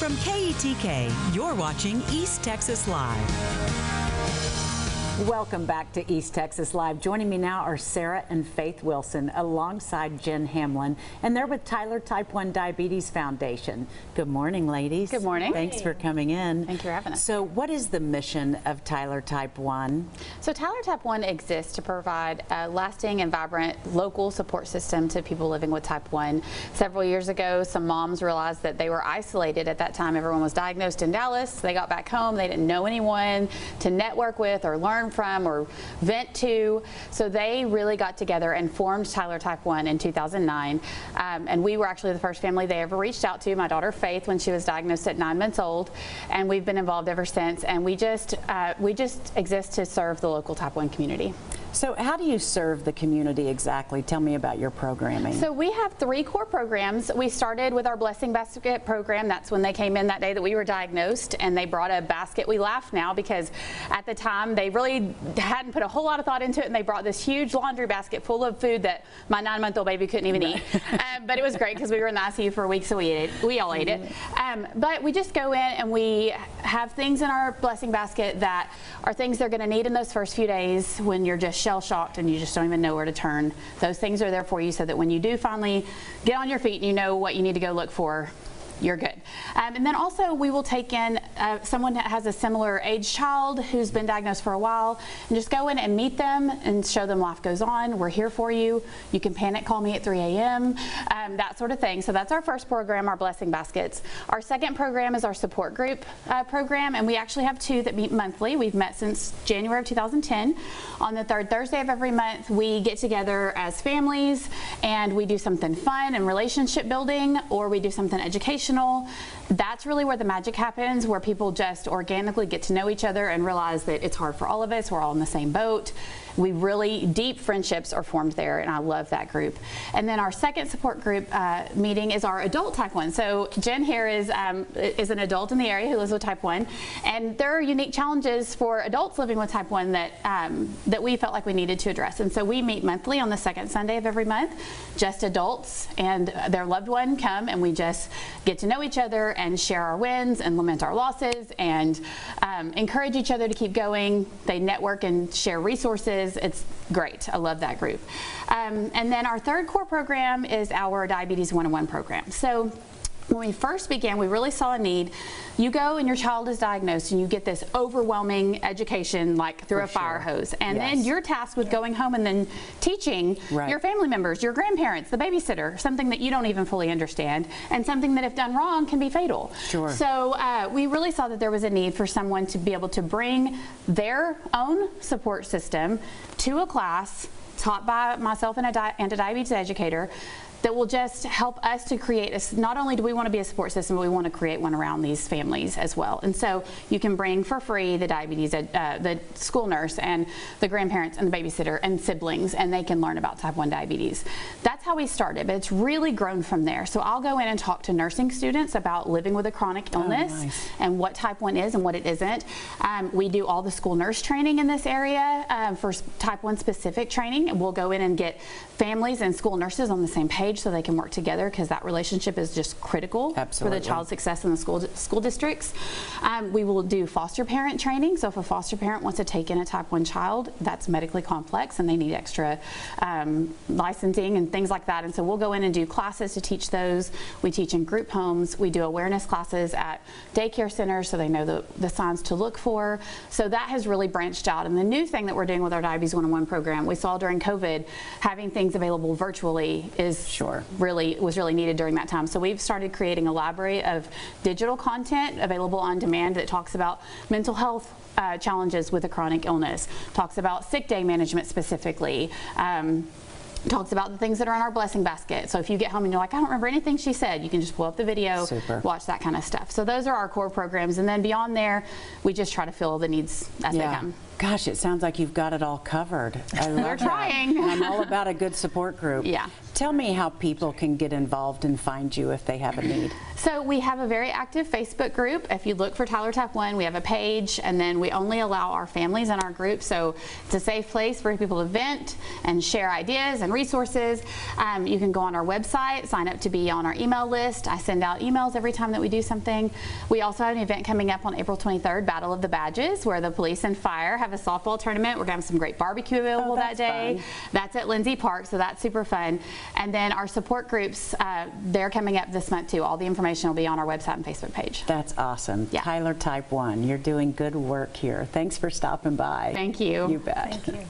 From KETK, you're watching East Texas Live. Welcome back to East Texas Live. Joining me now are Sarah and Faith Wilson alongside Jen Hamlin, and they're with Tyler Type 1 Diabetes Foundation. Good morning, ladies. Good morning. Thanks for coming in. Thank you for having us. So what is the mission of Tyler Type 1? So Tyler Type 1 exists to provide a lasting and vibrant local support system to people living with Type 1. Several years ago, some moms realized that they were isolated at that time. Everyone was diagnosed in Dallas. They got back home. They didn't know anyone to network with or learn from or vent to. So they really got together and formed Tyler Type 1 in 2009. And we were actually the first family they ever reached out to, my daughter Faith, when she was diagnosed at 9 months old. And we've been involved ever since. And we just exist to serve the local Type 1 community. So how do you serve the community exactly? Tell me about your programming. So we have 3 core programs. We started with our Blessing Basket program. That's when they came in that day that we were diagnosed, and they brought a basket. We laugh now because at the time they really hadn't put a whole lot of thought into it, and they brought this huge laundry basket full of food that my 9-month-old baby couldn't even eat. But it was great because we were in the ICU for a week, so we all ate it. But we just go in and we have things in our Blessing Basket that are things they're going to need in those first few days when you're just shell-shocked and you just don't even know where to turn. Those things are there for you so that when you do finally get on your feet and you know what you need to go look for, you're good. And then also we will take in someone that has a similar age child who's been diagnosed for a while, and just go in and meet them and show them life goes on. We're here for you. You can panic call me at 3 a.m., that sort of thing. So that's our first program, our Blessing Baskets. Our second program is our support group program, and we actually have 2 that meet monthly. We've met since January of 2010. On the 3rd Thursday of every month, we get together as families and we do something fun and relationship building, or we do something educational. That's really where the magic happens, where people just organically get to know each other and realize that it's hard for all of us. We're all in the same boat. We really, deep friendships are formed there, and I love that group. And then our second support group meeting is our adult Type 1. So Jen here is an adult in the area who lives with Type 1, and there are unique challenges for adults living with Type 1 that we felt like we needed to address. And so we meet monthly on the 2nd Sunday of every month. Just adults and their loved one come, and we just get to know each other and share our wins and lament our losses and encourage each other to keep going. They network and share resources. It's great. I love that group. And then our third core program is our Diabetes 101 program. So when we first began, we really saw a need. You go and your child is diagnosed and you get this overwhelming education like through a fire hose. And then you're tasked with going home and then teaching your family members, your grandparents, the babysitter, something that you don't even fully understand, and something that if done wrong can be fatal. So we really saw that there was a need for someone to be able to bring their own support system to a class taught by myself and a diabetes educator that will just help us to create not only do we want to be a support system, but we want to create one around these families as well. And so you can bring for free the diabetes, the school nurse and the grandparents and the babysitter and siblings, and they can learn about Type 1 diabetes. That's how we started, but it's really grown from there. So I'll go in and talk to nursing students about living with a chronic illness and what Type 1 is and what it isn't. We do all the school nurse training in this area for Type 1 specific training, and we'll go in and get families and school nurses on the same page so they can work together, because that relationship is just critical for the child's success in the school districts. We will do foster parent training. So if a foster parent wants to take in a Type 1 child that's medically complex and they need extra licensing and things like that, and so we'll go in and do classes to teach those. We teach in group homes. We do awareness classes at daycare centers so they know the signs to look for. So that has really branched out. And the new thing that we're doing with our Diabetes 101 program, we saw during COVID, having things available virtually was really needed during that time. So we've started creating a library of digital content available on demand that talks about mental health challenges with a chronic illness, talks about sick day management specifically, talks about the things that are in our Blessing Basket. So if you get home and you're like, I don't remember anything she said, you can just pull up the video, watch that kind of stuff. So those are our core programs. And then beyond there, we just try to fill the needs as they come. Gosh, it sounds like you've got it all covered. I love We're trying. I'm all about a good support group. Tell me how people can get involved and find you if they have a need. So we have a very active Facebook group. If you look for Tyler Type 1, we have a page, and then we only allow our families in our group. So it's a safe place for people to vent and share ideas and resources. You can go on our website, sign up to be on our email list. I send out emails every time that we do something. We also have an event coming up on April 23rd, Battle of the Badges, where the police and fire have a softball tournament. We're going to have some great barbecue available that day. Fun. That's at Lindsay Park, so that's super fun. And then our support groups, they're coming up this month too. All the information will be on our website and Facebook page. That's awesome. Yeah. Tyler Type 1, you're doing good work here. Thanks for stopping by. Thank you. You bet. Thank you.